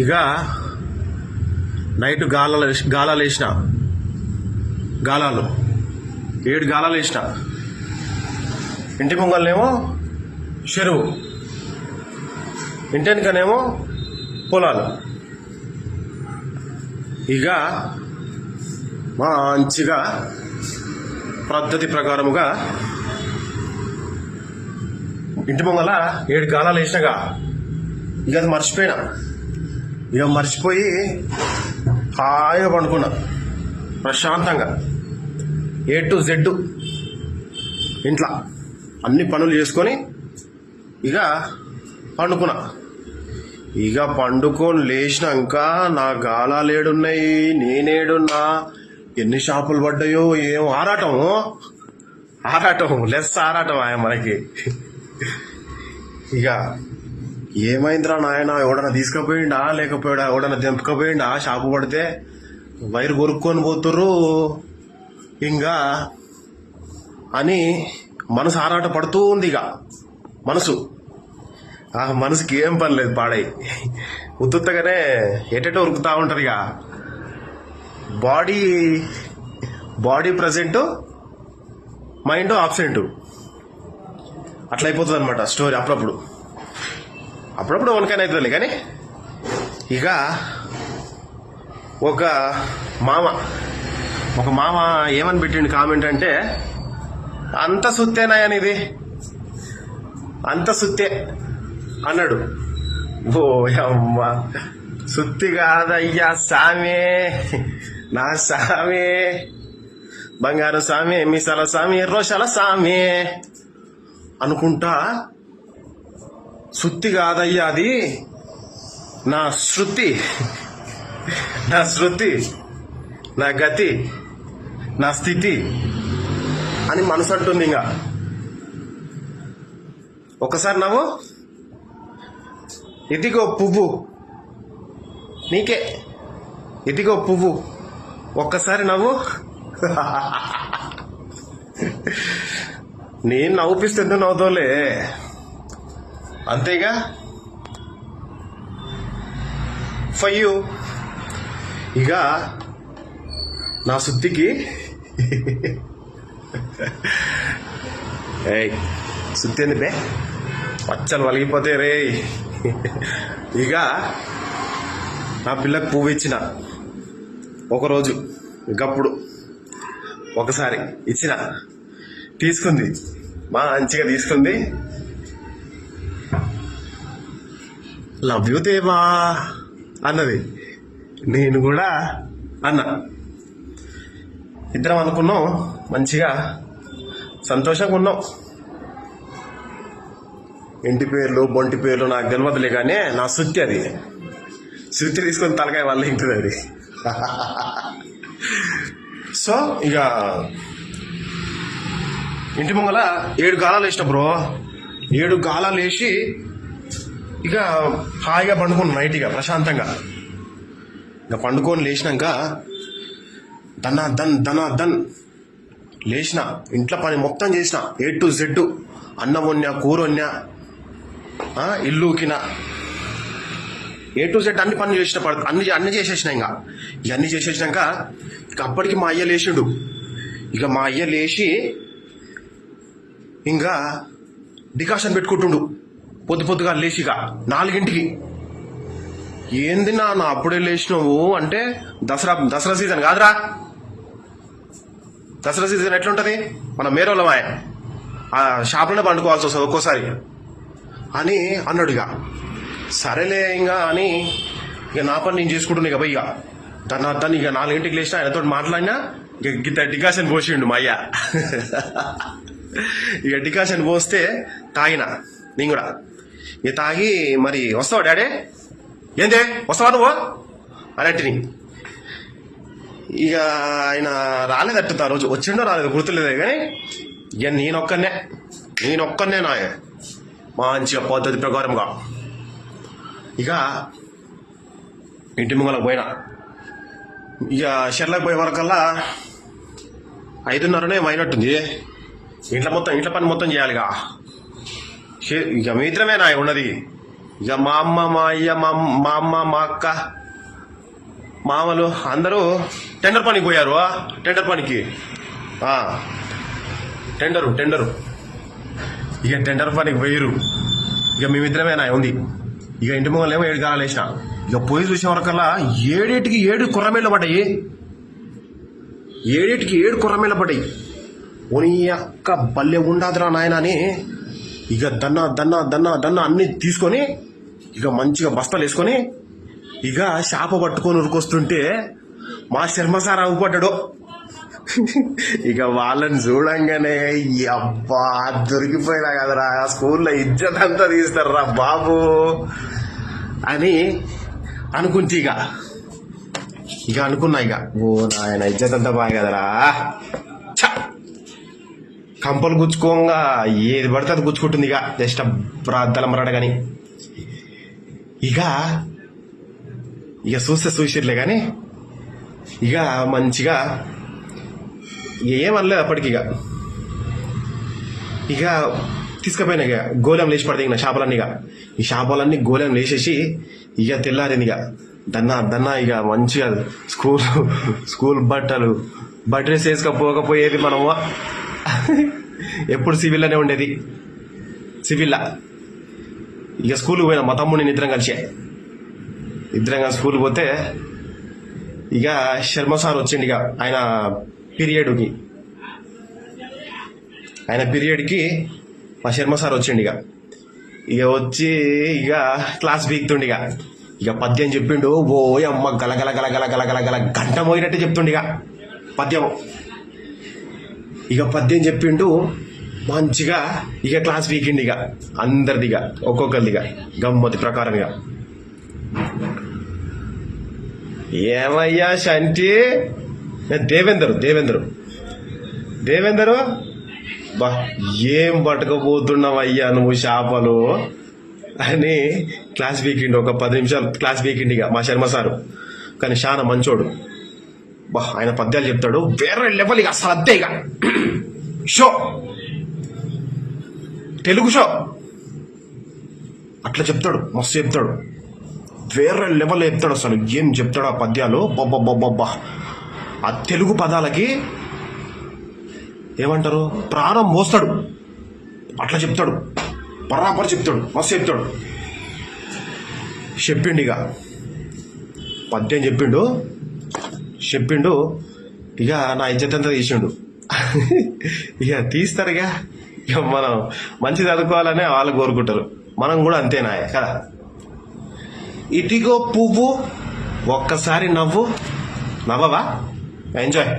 ఇక నైట్ గాలాలు వేసిన గాలాలు 7 గాలాలు వేసిన. ఇంటి ముంగల్నేమో చెరువు, ఇంటెనకనేమో పొలాలు. ఇక మంచిగా పద్ధతి ప్రకారముగా ఇంటి ముంగల 7 గాలాలు వేసినాగా. ఇక అది మర్చిపోయినా. ఇక మర్చిపోయి హాయిగా పండుకున్నా ప్రశాంతంగా. A to Z ఇంట్లో అన్ని పనులు చేసుకొని ఇక పండుకున్నా. ఇక పండుకొని లేచినాక నా గాలాలు ఏడున్నాయి, నేనేడున్నా, ఎన్ని షాపులు పడ్డాయో ఏం ఆరాటం లెస్ ఆరాటం మనకి. ఇక ఏమైందిరా నాయన, ఎవడన్నా తీసుకుపోయిండా లేకపోయాడా, ఎవడన్నా దింపకపోయిండా, షాపు పడితే వైరు కొరుక్కొని పోతుర్రు ఇంకా అని మనసు ఆరాట పడుతూ ఉంది. ఇక మనసుకి ఏం పని లేదు, పాడై ఉత్తుత్తగానే ఎటెటో ఉరుకుతా ఉంటారు. ఇక బాడీ ప్రజెంట్, మైండ్ ఆబ్సెంట్, అట్లా అయిపోతుంది అనమాట స్టోరీ. అప్పుడప్పుడు వనకైనా అవుతుంది కానీ. ఇక ఒక మామ ఏమని పెట్టిండు కామెంట్ అంటే, అంత సుత్తేనాయని, ఇది అంత సుత్తే అన్నాడు. ఓ అమ్మ, సుత్తి కాదయ్యా సామే, నా సామే, బంగారు సామి, మిసాల సామి, రోషాల సామి అనుకుంటా. సుత్తి కాదయ్యా అది నా శృతి, నా గతి, నా స్థితి అని మనసు అంటుంది. ఇంకా ఒకసారి నవ్వు, ఇదిగో పువ్వు నీకే, ఇదిగో పువ్వు, ఒక్కసారి నవ్వు. నేను నవ్వుపిస్తే ఎందుకు నవ్వుతోలే, అంతేగా. For you. ఇక నా శుద్ధికి శుద్ధి ఎందుకే, పచ్చలు వలిగిపోతే రే. ఇక నా పిల్లకు పువ్వు ఇచ్చిన ఒకరోజు, ఇంకప్పుడు ఒకసారి ఇచ్చిన, తీసుకుంది, మంచిగా తీసుకుంది. లవ్ యూ దేవా అన్నది, నేను కూడా అన్నా. ఇద్దరం అనుకున్నాం, మంచిగా సంతోషంగా ఉన్నాం. ఇంటి పేర్లు బొంటి పేర్లు నాకు తెలియదులే కానీ నా శృతి, అది శృతి తీసుకొని తలకాయ వల్ల ఇంటుంది అది. సో ఇక ఇంటి ముంగల 7 గాలాలు వేసిన బ్రో. 7 గాలాలు వేసి ఇక హాయిగా పండుకున్నాను నైట్. ఇక ప్రశాంతంగా ఇక పండుకొని లేచినాక దన్ లేచిన, ఇంట్లో పని మొత్తం చేసిన. A to Z, అన్నం వన్యా, కూర వన్యా, ఇల్లు ఊకిన, A to Z అన్ని పనులు చేసిన, అన్ని చేసేసిన. ఇంకా ఇవన్నీ చేసేసినాక ఇక అప్పటికి మా అయ్య లేచిండు. ఇక మా అయ్య లేచి ఇంకా డికాషన్ పెట్టుకుంటుండు పొద్దుగా లేచి. ఇక 4 ఏంది నా అప్పుడే లేచినావు అంటే, దసరా సీజన్ కాదురా. దసరా సీజన్ ఎట్లుంటది, మన మేరోళ్ళమాయ ఆ షాప్లోనే పండుకోవాల్సి వస్తుంది ఒక్కోసారి అని అన్నాడు. ఇక సరేలే ఇంకా అని ఇక నా పని నేను చేసుకుంటున్నా. ఇక పోయి దాన్ని ఇక 4 లేచిన, ఆయనతో మాట్లాడినా. ఇక డికాషన్ పోసిండు మా అయ్య. ఇక డికాషన్ పోస్తే తాగిన నేను కూడా. ఇక తాగి, మరి వస్తావా డాడీ, ఏందే వస్తావా నువ్వు అని అంటిని. ఇక ఆయన రాలేదట్టు, ఆ రోజు వచ్చిండో రాలేదు గుర్తులేదే కానీ. ఇక నేనొక్కనే నా మంచిగా పద్ధతి ప్రకారంగా ఇక ఇంటి ముంగలకు పోయినా. ఇక షెర్లకు పోయే వరకల్లా 5:30 అయినట్టుంది. ఇంట్లో పని మొత్తం చేయాలి. ఇక మీ ఇద్దరమే నా ఉన్నది, ఇక మా అమ్మ మా అయ్య మా అమ్మ మా అక్క మామలు అందరూ టెండర్ పనికి పోయారు. టెండర్ పనికి టెండరు ఇక టెండర్ పనికి పోయిరు. ఇక మేమిద్దరమే నా ఉంది. ఇక ఇంటి మొగలేమో 7 కాలాలు వేసిన. ఇక పోయి చూసే వరకల్లా 7 కుర్రమేళ్ళు పడ్డాయి. 7 కుర్రమేళ్ళు పడ్డాయి. ఓని అక్క బల్లె ఉండాదిరా నాయన అని ఇక దన్న అన్ని తీసుకొని ఇక మంచిగా బస్తాలు వేసుకొని ఇక చేప పట్టుకొని ఉరికొస్తుంటే మా శర్మ సార్ అవ్వపడ్డాడు. ఇక వాళ్ళని చూడంగానే అబ్బా దొరికిపోయినా కదరా, స్కూల్లో ఇజ్జత్ అంతా తీస్తారా బాబు అని అనుకుంటే ఇక అనుకున్నా. ఇక ఓ నాయన ఇజ్జత్ అంతా బాగా కదరా. కంపలు గుచ్చుకోగా ఏది పడితే అది గుచ్చుకుంటుంది. ఇక జస్ట్ ప్రార్థన మరడ కానీ ఇక చూస్తే చూసిర్లే కానీ ఇక మంచిగా ఏమనలేదు అప్పటికి. ఇక తీసుకుపోయినా ఇక గోళం లేచి పడితే ఇక చేపలన్నీ ఈ చేపలన్నీ గోళం లేచేసి ఇక తెల్లారింది. ఇక దన్న ఇక మంచిగా స్కూల్ బట్టలు డ్రెస్ వేసుకపోకపోయేది మనము. ఎప్పుడు సివిల్లోనే ఉండేది. సివిల్లా ఇక స్కూల్కి పోయినా మా తమ్ముడిని ఇద్దరం కలిసి స్కూల్కి పోతే ఇక శర్మ సార్ వచ్చిండు. ఇక ఆయన పీరియడ్కి మా శర్మ సార్ వచ్చిండు. ఇక వచ్చి ఇక క్లాస్ బీక్తుండి. ఇక పద్యం చెప్పిండు. ఓ అమ్మ గలగల గలగల గలగల గల గంట మోగినట్టే చెప్తుండి పద్యం. ఇక పద్యం చెప్పిండు మంచిగా. ఇక క్లాస్ వీకిండి. అందరిదిగా ఒక్కొక్కరిదిగా గమ్మతి ప్రకారం. ఏమయ్యా శాంతి దేవేందరు బా ఏం పట్టుకపోతున్నావయ్యా నువ్వు చేపలు అని క్లాస్ వీకిండి. ఒక 10 నిమిషాలు క్లాస్ వీకిండి మా శర్మ సారు. కానీ చాలా మంచోడు. బా ఆయన పద్యాలు చెప్తాడు వేరే లెవెల్. ఇక అసలు అద్దే షో, తెలుగు షో అట్లా చెప్తాడు. మస్తు చెప్తాడు. వేరే లెవెల్ చెప్తాడు. అసలు ఏం చెప్తాడు ఆ పద్యాలు. బొబ్బా ఆ తెలుగు పదాలకి ఏమంటారు ప్రాణం మోస్తాడు. అట్లా చెప్తాడు. బరాబర్ చెప్తాడు. మస్తు చెప్పిండు. పద్యం చెప్పిండు. ఇక నా ఇజ్జత్ అంతా తీసిండు. ఇక తీస్తారు. ఇక మనం మంచి చదువుకోవాలనే వాళ్ళు కోరుకుంటారు. మనం కూడా అంతేనా కదా. ఇదిగో పువ్వు ఒక్కసారి నవ్వవా ఎంజాయ్.